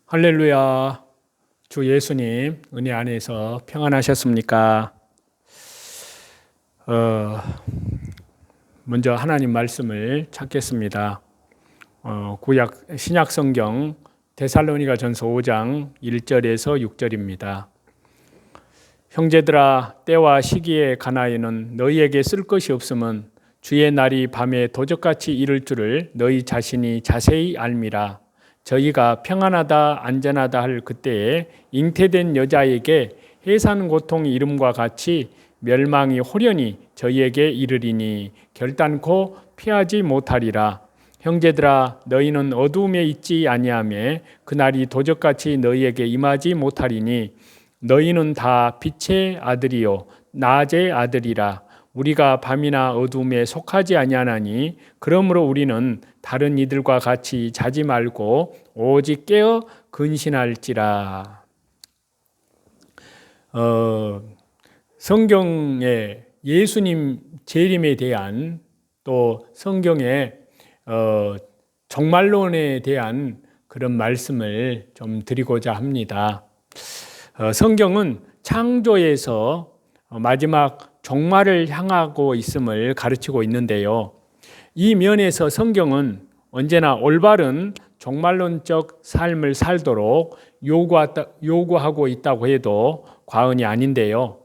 할렐루야. 주 예수님 은혜 안에서 평안하셨습니까? 먼저 하나님 말씀을 찾겠습니다. 구약 신약 성경 데살로니가전서 5장 1절에서 6절입니다. 형제들아, 때와 시기에 관하여는 너희에게 쓸 것이 없음은 주의 날이 밤에 도적같이 이를 줄을 너희 자신이 자세히 알미라. 저희가 평안하다 안전하다 할 그때에 잉태된 여자에게 해산 고통이 이름과 같이 멸망이 호련히 저희에게 이르리니 결단코 피하지 못하리라. 형제들아, 너희는 어두움에 있지 아니하며 그날이 도적같이 너희에게 임하지 못하리니 너희는 다 빛의 아들이요 낮의 아들이라. 우리가 밤이나 어두움에 속하지 아니하나니 그러므로 우리는 다른 이들과 같이 자지 말고 오직 깨어 근신할지라. 성경에 예수님 재림에 대한 또 성경의 종말론에 대한 그런 말씀을 좀 드리고자 합니다. 성경은 창조에서 마지막 종말을 향하고 있음을 가르치고 있는데요. 이 면에서 성경은 언제나 올바른 종말론적 삶을 살도록 요구하고 있다고 해도 과언이 아닌데요.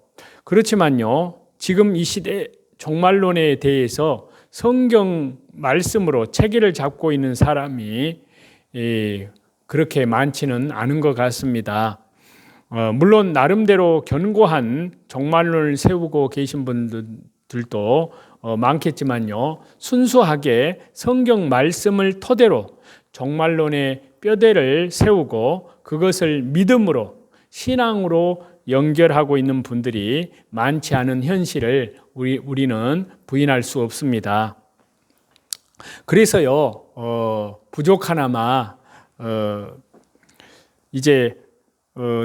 그렇지만요, 지금 이 시대 종말론에 대해서 성경 말씀으로 체계를 잡고 있는 사람이 그렇게 많지는 않은 것 같습니다. 물론 나름대로 견고한 종말론을 세우고 계신 분들도 많겠지만요, 순수하게 성경 말씀을 토대로 종말론의 뼈대를 세우고 그것을 믿음으로 신앙으로 연결하고 있는 분들이 많지 않은 현실을 우리는 부인할 수 없습니다. 그래서요, 부족하나마 이제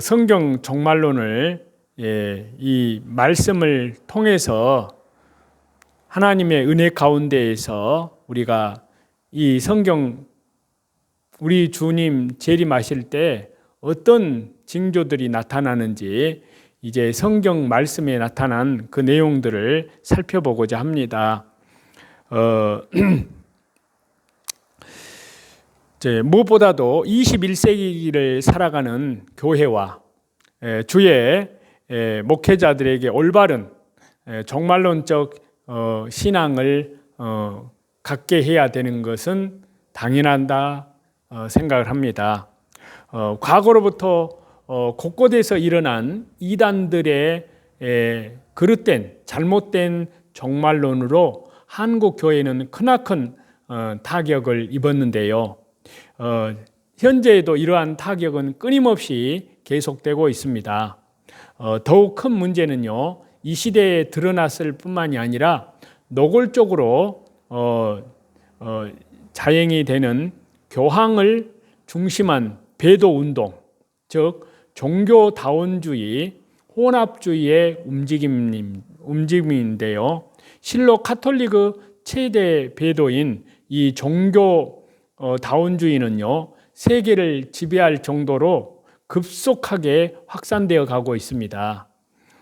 성경 종말론을 이 말씀을 통해서 하나님의 은혜 가운데에서 우리가 이 성경 우리 주님 재림하실 때 어떤 징조들이 나타나는지 이제 성경 말씀에 나타난 그 내용들을 살펴보고자 합니다. 무엇보다도 21세기를 살아가는 교회와 주의 목회자들에게 올바른 종말론적 신앙을 갖게 해야 되는 것은 당연하다 생각을 합니다. 과거로부터 곳곳에서 일어난 이단들의 그릇된 잘못된 종말론으로 한국 교회는 크나큰 타격을 입었는데요. 현재에도 이러한 타격은 끊임없이 계속되고 있습니다. 더욱 큰 문제는요, 이 시대에 드러났을 뿐만이 아니라 노골적으로 자행이 되는 교황을 중심한 배도 운동, 즉 종교다원주의, 혼합주의의 움직임인데요. 실로 카톨릭의 최대 배도인 이 종교다원주의는요, 세계를 지배할 정도로 급속하게 확산되어 가고 있습니다.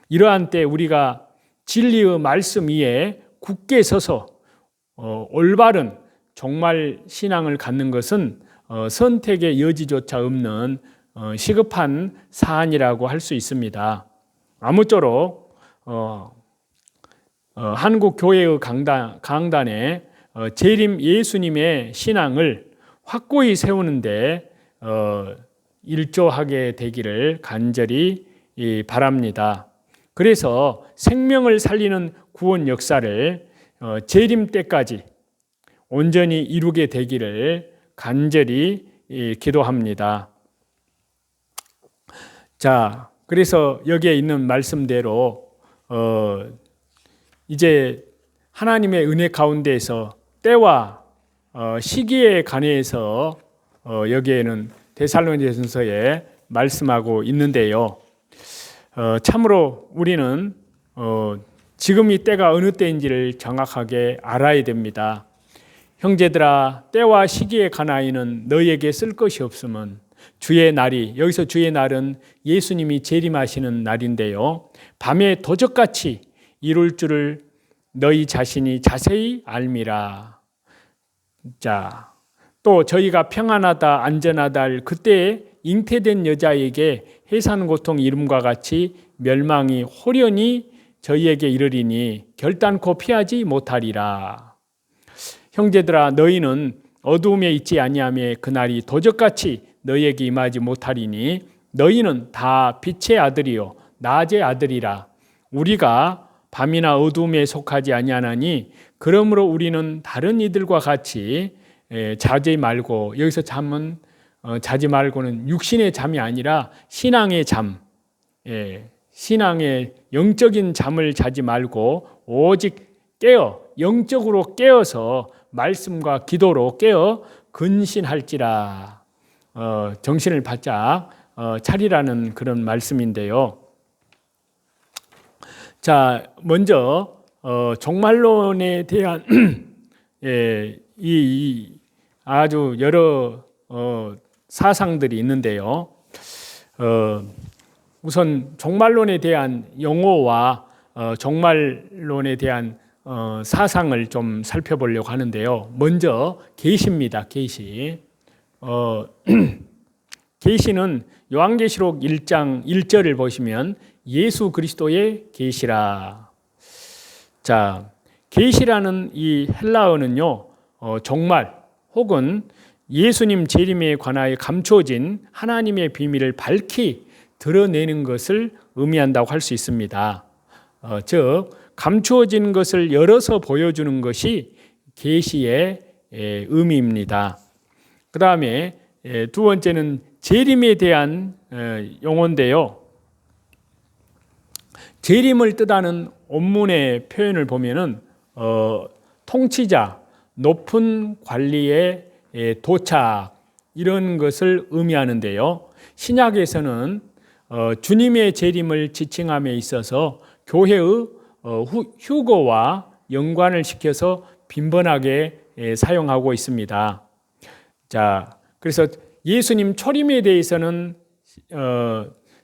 이러한 때 우리가 진리의 말씀 위에 굳게 서서 올바른 종말 신앙을 갖는 것은 선택의 여지조차 없는 시급한 사안이라고 할 수 있습니다. 아무쪼록 한국 교회의 강단에 재림 예수님의 신앙을 확고히 세우는데 일조하게 되기를 간절히 바랍니다. 그래서 생명을 살리는 구원 역사를 재림 때까지 온전히 이루게 되기를 간절히 기도합니다. 자, 그래서 여기에 있는 말씀대로 이제 하나님의 은혜 가운데에서 때와 시기에 관해서 여기에는 데살로니가전서에 말씀하고 있는데요. 참으로 우리는 지금 이 때가 어느 때인지를 정확하게 알아야 됩니다. 형제들아, 때와 시기에 관하여는 너희에게 쓸 것이 없음은 주의 날이, 여기서 주의 날은 예수님이 재림하시는 날인데요. 밤에 도적같이 이룰 줄을 너희 자신이 자세히 알미라. 자, 또 저희가 평안하다 안전하다 할 그때에 잉태된 여자에게 해산 고통 이름과 같이 멸망이 홀연히 저희에게 이르리니 결단코 피하지 못하리라. 형제들아, 너희는 어두움에 있지 아니하며 그날이 도적같이 너희에게 임하지 못하리니 너희는 다 빛의 아들이요 낮의 아들이라. 우리가 밤이나 어두움에 속하지 아니하나니 그러므로 우리는 다른 이들과 같이 자지 말고, 여기서 잠은 자지 말고는 육신의 잠이 아니라 신앙의 잠, 신앙의 영적인 잠을 자지 말고 오직 영적으로 깨어서 말씀과 기도로 깨어 근신할지라. 정신을 바짝 차리라는 그런 말씀인데요. 자, 먼저 종말론에 대한 이 아주 여러 사상들이 있는데요. 우선 종말론에 대한 용어와 종말론에 대한 사상을 좀 살펴보려고 하는데요. 먼저 계시입니다. 계시. 계시는 요한계시록 1장 1절을 보시면 예수 그리스도의 계시라. 자, 계시라는 이 헬라어는요, 종말 혹은 예수님 재림에 관하여 감추어진 하나님의 비밀을 밝히 드러내는 것을 의미한다고 할 수 있습니다. 즉 감추어진 것을 열어서 보여주는 것이 계시의 의미입니다. 그 다음에 두 번째는 재림에 대한 용어인데요. 재림을 뜻하는 원문의 표현을 보면은 통치자, 높은 관리의 도착, 이런 것을 의미하는데요. 신약에서는 주님의 재림을 지칭함에 있어서 교회의 휴거와 연관을 시켜서 빈번하게 사용하고 있습니다. 자, 그래서 예수님 초림에 대해서는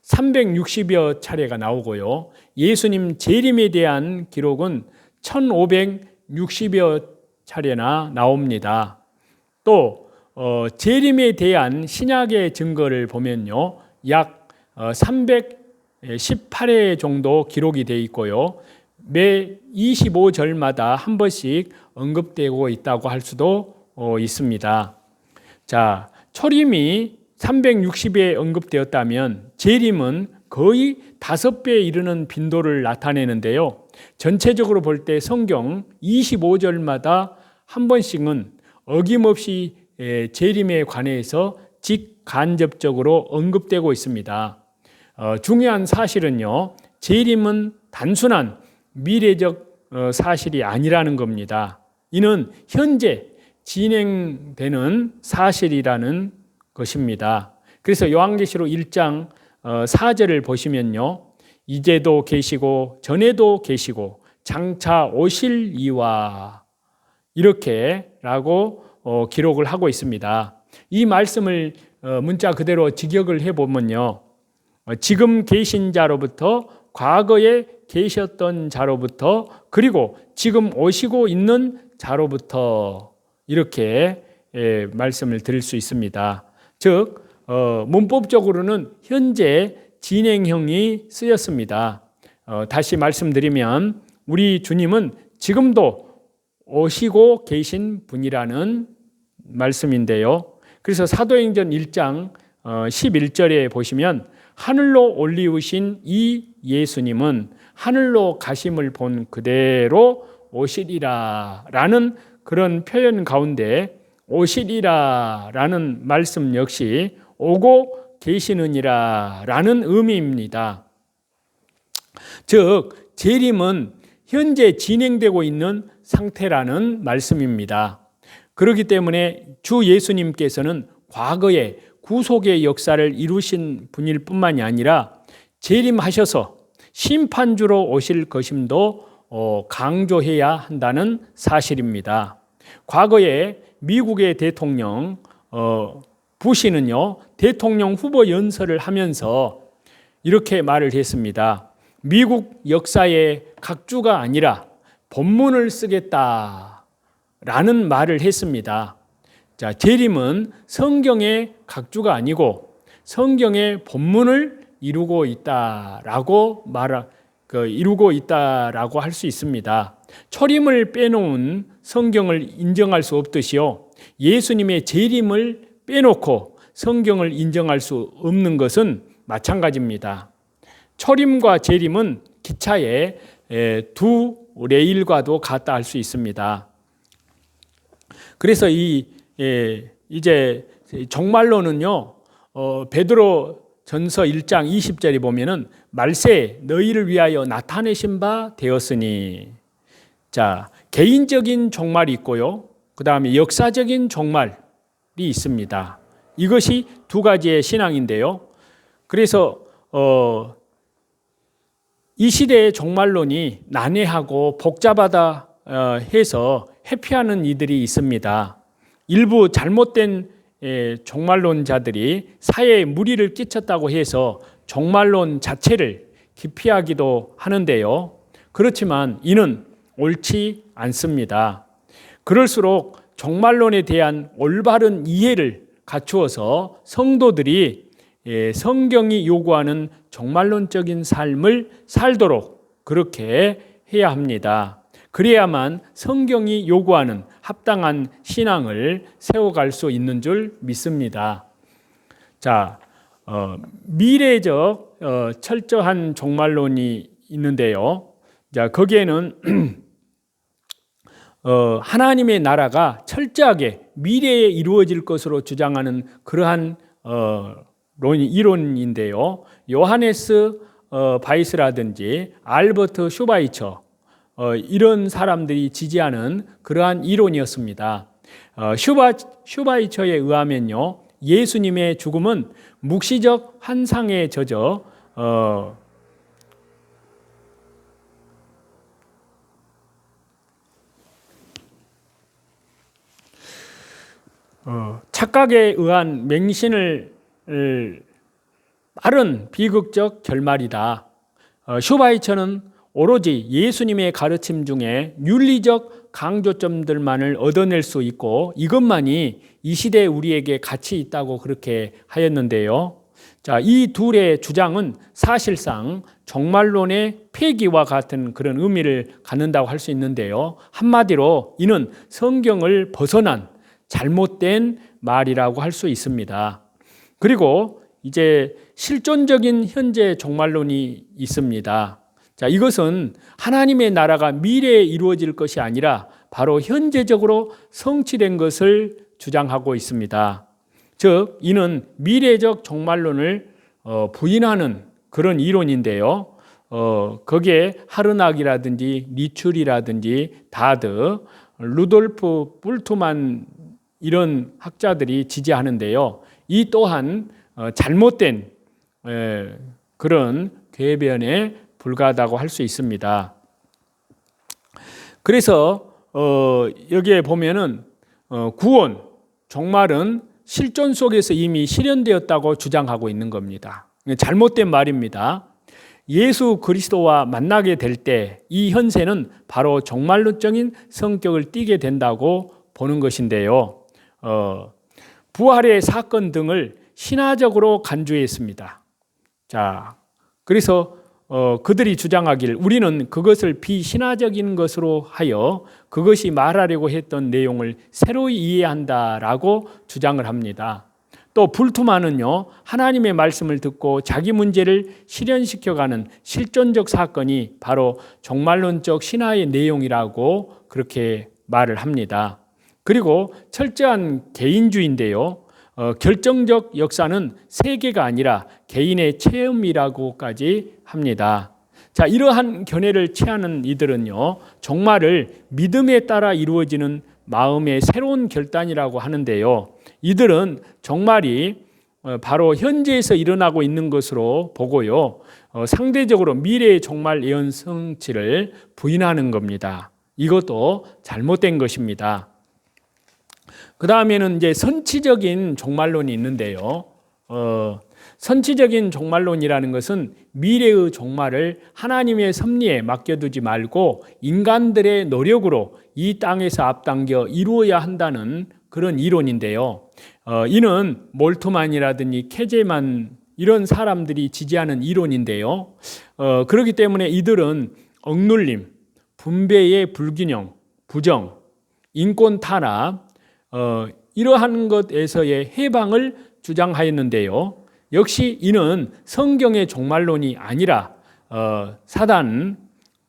360여 차례가 나오고요. 예수님 재림에 대한 기록은 1560여 차례나 나옵니다. 또 재림에 대한 신약의 증거를 보면요, 약 318회 정도 기록이 되어 있고요. 매 25절마다 한 번씩 언급되고 있다고 할 수도 있습니다. 자, 초림이 360회 언급되었다면 재림은 거의 5배에 이르는 빈도를 나타내는데요. 전체적으로 볼 때 성경 25절마다 한 번씩은 어김없이 재림에 관해서 직간접적으로 언급되고 있습니다. 중요한 사실은요, 재림은 단순한 미래적 사실이 아니라는 겁니다. 이는 현재 진행되는 사실이라는 것입니다. 그래서 요한계시록 1장 4절을 보시면요, 이제도 계시고 전에도 계시고 장차 오실 이와 이렇게 라고 기록을 하고 있습니다. 이 말씀을 문자 그대로 직역을 해보면요, 지금 계신 자로부터, 과거에 계셨던 자로부터, 그리고 지금 오시고 있는 자로부터, 이렇게 말씀을 드릴 수 있습니다. 즉 문법적으로는 현재 진행형이 쓰였습니다. 다시 말씀드리면 우리 주님은 지금도 오시고 계신 분이라는 말씀인데요. 그래서 사도행전 1장 11절에 보시면 하늘로 올리우신 이 예수님은 하늘로 가심을 본 그대로 오시리라 라는 그런 표현 가운데 오시리라 라는 말씀 역시 오고 계시느니라 라는 의미입니다. 즉 재림은 현재 진행되고 있는 상태라는 말씀입니다. 그렇기 때문에 주 예수님께서는 과거에 구속의 역사를 이루신 분일 뿐만이 아니라 재림하셔서 심판주로 오실 것임도 강조해야 한다는 사실입니다. 과거에 미국의 대통령 부시는요, 대통령 후보 연설을 하면서 이렇게 말을 했습니다. 미국 역사의 각주가 아니라 본문을 쓰겠다라는 말을 했습니다. 자, 재림은 성경의 각주가 아니고 성경의 본문을 이루고 있다라고 할 수 있습니다. 초림을 빼놓은 성경을 인정할 수 없듯이요, 예수님의 재림을 빼놓고 성경을 인정할 수 없는 것은 마찬가지입니다. 초림과 재림은 기차의 두 레일과도 같다 할 수 있습니다. 그래서 이제 정말로는요, 베드로 전서 1장 20절에 보면은 말세 너희를 위하여 나타내신 바 되었으니, 자, 개인적인 종말이 있고요, 그 다음에 역사적인 종말이 있습니다. 이것이 두 가지의 신앙인데요. 그래서 이 시대의 종말론이 난해하고 복잡하다 해서 회피하는 이들이 있습니다. 일부 잘못된 종말론자들이 사회에 무리를 끼쳤다고 해서 종말론 자체를 기피하기도 하는데요. 그렇지만 이는 옳지 않습니다. 그럴수록 종말론에 대한 올바른 이해를 갖추어서 성도들이 성경이 요구하는 종말론적인 삶을 살도록 그렇게 해야 합니다. 그래야만 성경이 요구하는 합당한 신앙을 세워갈 수 있는 줄 믿습니다. 자, 미래적 철저한 종말론이 있는데요. 자, 거기에는 하나님의 나라가 철저하게 미래에 이루어질 것으로 주장하는 그러한 이론인데요. 요하네스 바이스라든지 알버트 슈바이처, 이런 사람들이 지지하는 그러한 이론이었습니다. 슈바이처에 의하면요, 예수님의 죽음은 묵시적 환상에 젖어 착각에 의한 맹신을 빠른 비극적 결말이다. 슈바이처는 오로지 예수님의 가르침 중에 윤리적 강조점들만을 얻어낼 수 있고 이것만이 이 시대에 우리에게 가치 있다고 그렇게 하였는데요. 자, 이 둘의 주장은 사실상 종말론의 폐기와 같은 그런 의미를 갖는다고 할 수 있는데요. 한마디로 이는 성경을 벗어난 잘못된 말이라고 할 수 있습니다. 그리고 이제 실존적인 현재 종말론이 있습니다. 자, 이것은 하나님의 나라가 미래에 이루어질 것이 아니라 바로 현재적으로 성취된 것을 주장하고 있습니다. 즉, 이는 미래적 종말론을 부인하는 그런 이론인데요. 거기에 하르낙이라든지 리출이라든지 다드, 루돌프 불트만 이런 학자들이 지지하는데요. 이 또한 잘못된 그런 궤변에 불과하다고 할 수 있습니다. 그래서 여기에 보면은 구원, 종말은 실존 속에서 이미 실현되었다고 주장하고 있는 겁니다. 잘못된 말입니다. 예수 그리스도와 만나게 될 때 이 현세는 바로 종말론적인 성격을 띠게 된다고 보는 것인데요. 부활의 사건 등을 신화적으로 간주했습니다. 자, 그래서 그들이 주장하길 우리는 그것을 비신화적인 것으로 하여 그것이 말하려고 했던 내용을 새로 이해한다라고 주장을 합니다. 또 불투만은요, 하나님의 말씀을 듣고 자기 문제를 실현시켜가는 실존적 사건이 바로 종말론적 신화의 내용이라고 그렇게 말을 합니다. 그리고 철저한 개인주의인데요. 결정적 역사는 세계가 아니라 개인의 체험이라고까지 합니다. 자, 이러한 견해를 취하는 이들은요, 종말을 믿음에 따라 이루어지는 마음의 새로운 결단이라고 하는데요. 이들은 종말이 바로 현재에서 일어나고 있는 것으로 보고요, 상대적으로 미래의 종말 예언 성취를 부인하는 겁니다. 이것도 잘못된 것입니다. 그 다음에는 이제 선치적인 종말론이 있는데요. 선치적인 종말론이라는 것은 미래의 종말을 하나님의 섭리에 맡겨두지 말고 인간들의 노력으로 이 땅에서 앞당겨 이루어야 한다는 그런 이론인데요. 이는 몰트만이라든지 케제만 이런 사람들이 지지하는 이론인데요. 그렇기 때문에 이들은 억눌림, 분배의 불균형, 부정, 인권 탄압, 이러한 것에서의 해방을 주장하였는데요. 역시 이는 성경의 종말론이 아니라 사단,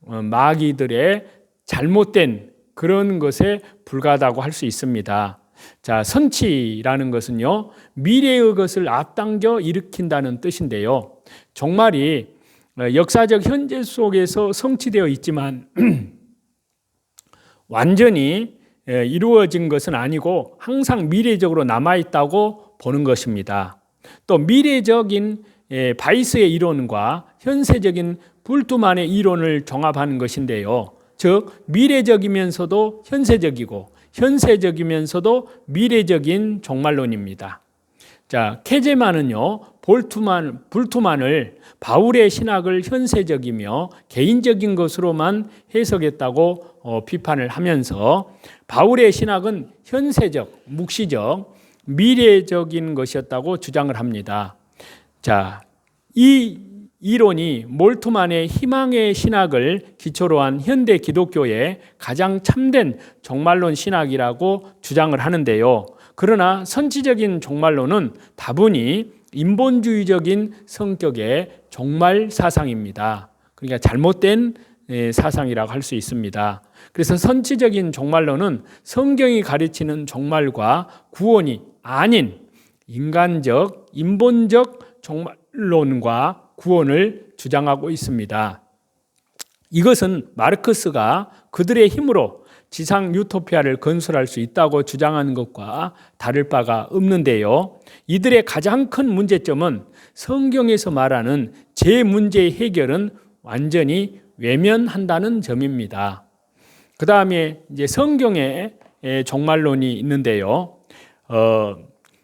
마귀들의 잘못된 그런 것에 불과하다고 할 수 있습니다. 자, 선치라는 것은요, 미래의 것을 앞당겨 일으킨다는 뜻인데요. 종말이 역사적 현재 속에서 성취되어 있지만 완전히 이루어진 것은 아니고 항상 미래적으로 남아있다고 보는 것입니다. 또 미래적인 바이스의 이론과 현세적인 불투만의 이론을 종합하는 것인데요. 즉 미래적이면서도 현세적이고 현세적이면서도 미래적인 종말론입니다. 자, 케제만은요, 불투만을 바울의 신학을 현세적이며 개인적인 것으로만 해석했다고 비판을 하면서 바울의 신학은 현세적, 묵시적, 미래적인 것이었다고 주장을 합니다. 자, 이 이론이 몰트만의 희망의 신학을 기초로 한 현대 기독교의 가장 참된 종말론 신학이라고 주장을 하는데요. 그러나 선지적인 종말론은 다분히 인본주의적인 성격의 종말 사상입니다. 그러니까 잘못된 사상이라고 할 수 있습니다. 그래서 선지적인 종말론은 성경이 가르치는 종말과 구원이 아닌 인간적, 인본적 종말론과 구원을 주장하고 있습니다. 이것은 마르크스가 그들의 힘으로 지상 유토피아를 건설할 수 있다고 주장하는 것과 다를 바가 없는데요. 이들의 가장 큰 문제점은 성경에서 말하는 제 문제의 해결은 완전히 외면한다는 점입니다. 그 다음에 이제 성경의 종말론이 있는데요.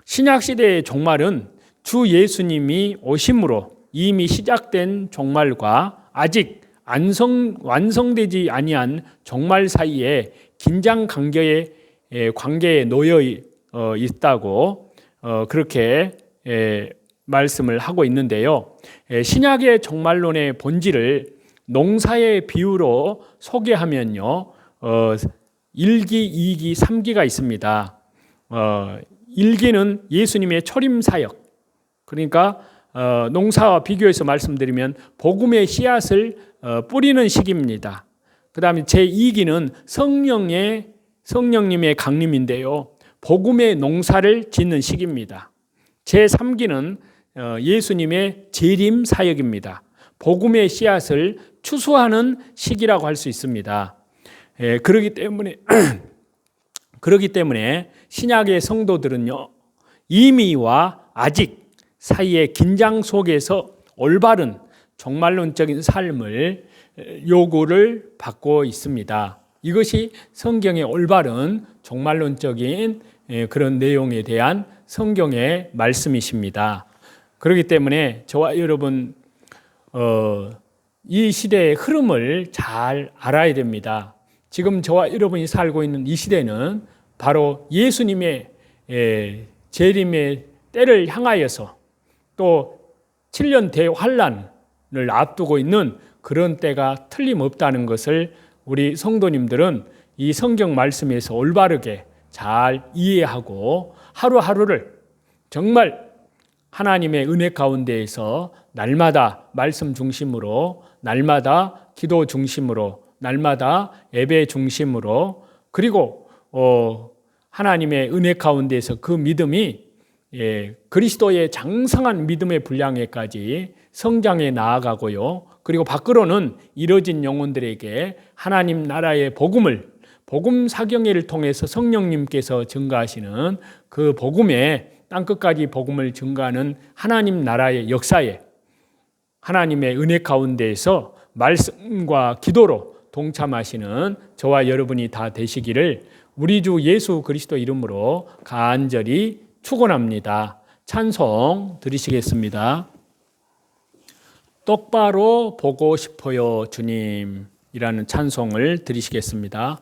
신약 시대의 종말은 주 예수님이 오심으로 이미 시작된 종말과 아직 완성되지 아니한 종말 사이에 긴장 관계에 놓여 있다고 그렇게 말씀을 하고 있는데요. 신약의 종말론의 본질을 농사의 비유로 소개하면요, 1기, 2기, 3기가 있습니다. 1기는 예수님의 초림 사역, 그러니까 농사와 비교해서 말씀드리면 복음의 씨앗을 뿌리는 시기입니다. 그 다음에 제2기는 성령님의 강림인데요. 복음의 농사를 짓는 시기입니다. 제3기는 예수님의 재림 사역입니다. 복음의 씨앗을 추수하는 시기라고 할 수 있습니다. 그렇기 때문에 신약의 성도들은요, 이미와 아직 사이의 긴장 속에서 올바른 종말론적인 삶을 요구를 받고 있습니다. 이것이 성경의 올바른 종말론적인 그런 내용에 대한 성경의 말씀이십니다. 그렇기 때문에 저와 여러분 이 시대의 흐름을 잘 알아야 됩니다. 지금 저와 여러분이 살고 있는 이 시대는 바로 예수님의 재림의 때를 향하여서 또 7년 대환란을 앞두고 있는 그런 때가 틀림없다는 것을 우리 성도님들은 이 성경 말씀에서 올바르게 잘 이해하고 하루하루를 정말 하나님의 은혜 가운데에서 날마다 말씀 중심으로, 날마다 기도 중심으로, 날마다 예배 중심으로, 그리고 하나님의 은혜 가운데에서 그 믿음이 그리스도의 장성한 믿음의 분량에까지 성장해 나아가고요. 그리고 밖으로는 이뤄진 영혼들에게 하나님 나라의 복음 사경회를 통해서 성령님께서 증가하시는 그 복음의 땅끝까지 복음을 증가하는 하나님 나라의 역사에 하나님의 은혜 가운데에서 말씀과 기도로 동참하시는 저와 여러분이 다 되시기를 우리 주 예수 그리스도 이름으로 간절히 축원합니다. 찬송 드리시겠습니다. 똑바로 보고 싶어요 주님이라는 찬송을 드리시겠습니다.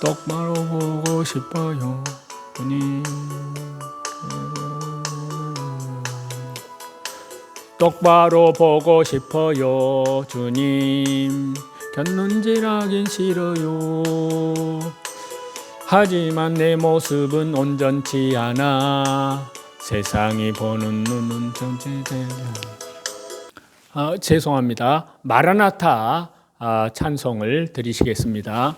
똑바로 보고 싶어요 주님, 똑바로 보고 싶어요 주님, 곁눈질하긴 싫어요. 하지만 내 모습은 온전치 않아 세상이 보는 눈은 죄송합니다. 마라나타 찬송을 드리시겠습니다.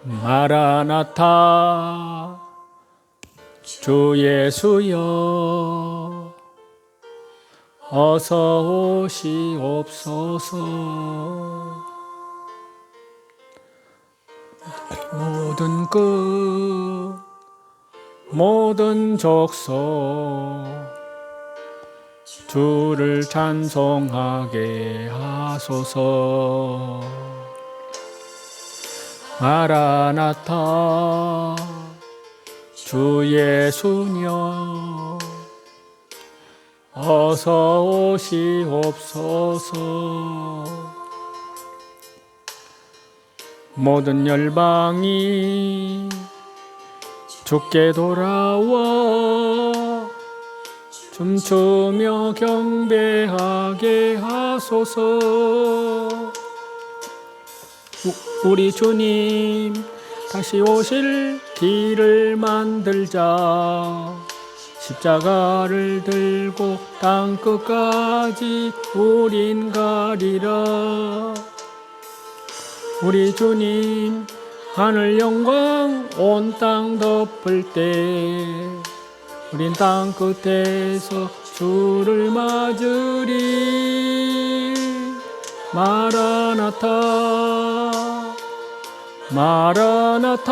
마라나타 주 예수여 어서 오시옵소서. 모든 끝 모든 족속 주를 찬송하게 하소서. 마라나타 주 예수여 어서 오시옵소서. 모든 열방이 주께 돌아와 춤추며 경배하게 하소서. 우리 주님 다시 오실 길을 만들자. 십자가를 들고 땅끝까지 우린 가리라. 우리 주님 하늘 영광 온 땅 덮을 때 우린 땅끝에서 주를 맞으리. 마라나타 마라나타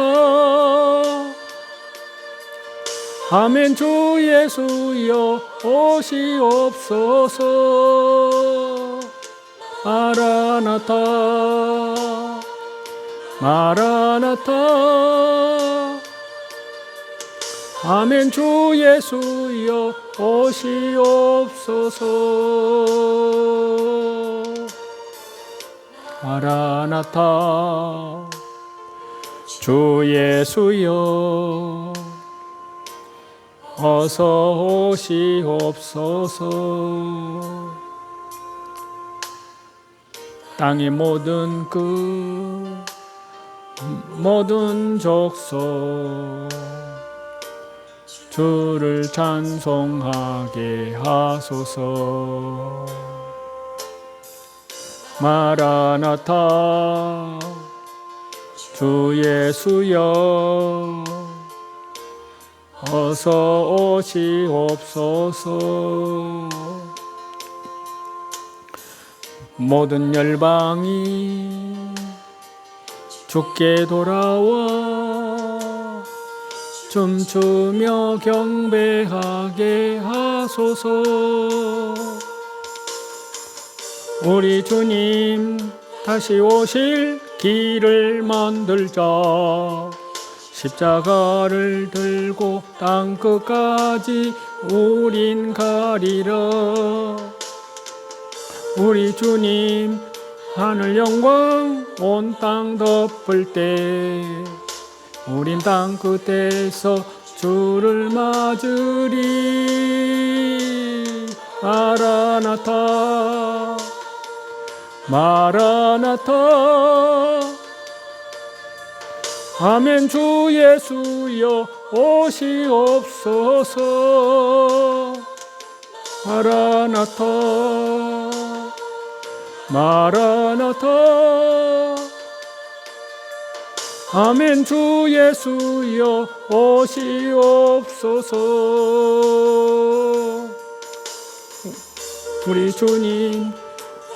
아멘. 주 예수여 오시옵소서. 마라나타 마라나타 아멘. 주 예수여 오시옵소서. 마라나타 주 예수여 어서 오시옵소서. 땅의 모든 끝 모든 족속 주를 찬송하게 하소서. 마라나타 주 예수여 어서 오시옵소서. 모든 열방이 주께 돌아와 춤추며 경배하게 하소서. 우리 주님 다시 오실 길을 만들자. 십자가를 들고 땅끝까지 우린 가리라. 우리 주님 하늘 영광 온 땅 덮을 때 우린 땅끝에서 주를 맞으리. 마라나타 마라나타 아멘. 주 예수여 오시옵소서. 마라나타 마라나타 아멘. 주 예수여 오시옵소서. 우리 주님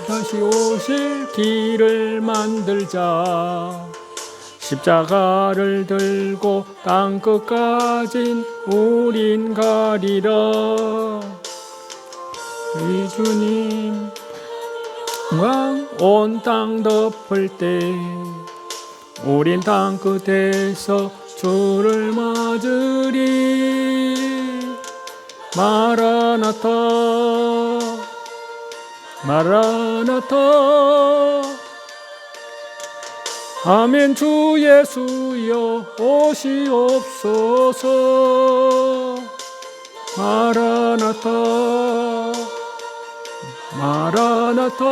다시 오실 길을 만들자. 십자가를 들고 땅끝까진 우린 가리라. 이 주님 온 땅 덮을 때 우린 땅 끝에서 주를 맞으리. 마라나타 마라나타. 아멘. 주 예수여 오시옵소서. 마라나타 마라나타.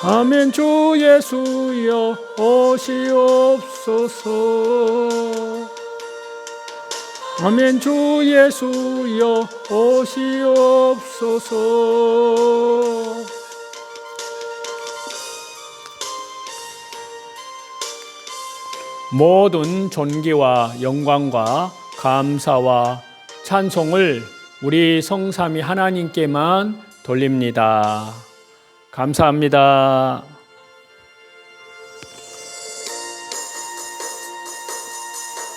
아멘. 주 예수여 오시옵소서. 아멘. 주 예수여 오시옵소서. 모든 존귀와 영광과 감사와 찬송을 우리 성삼위 하나님께만 돌립니다. 감사합니다.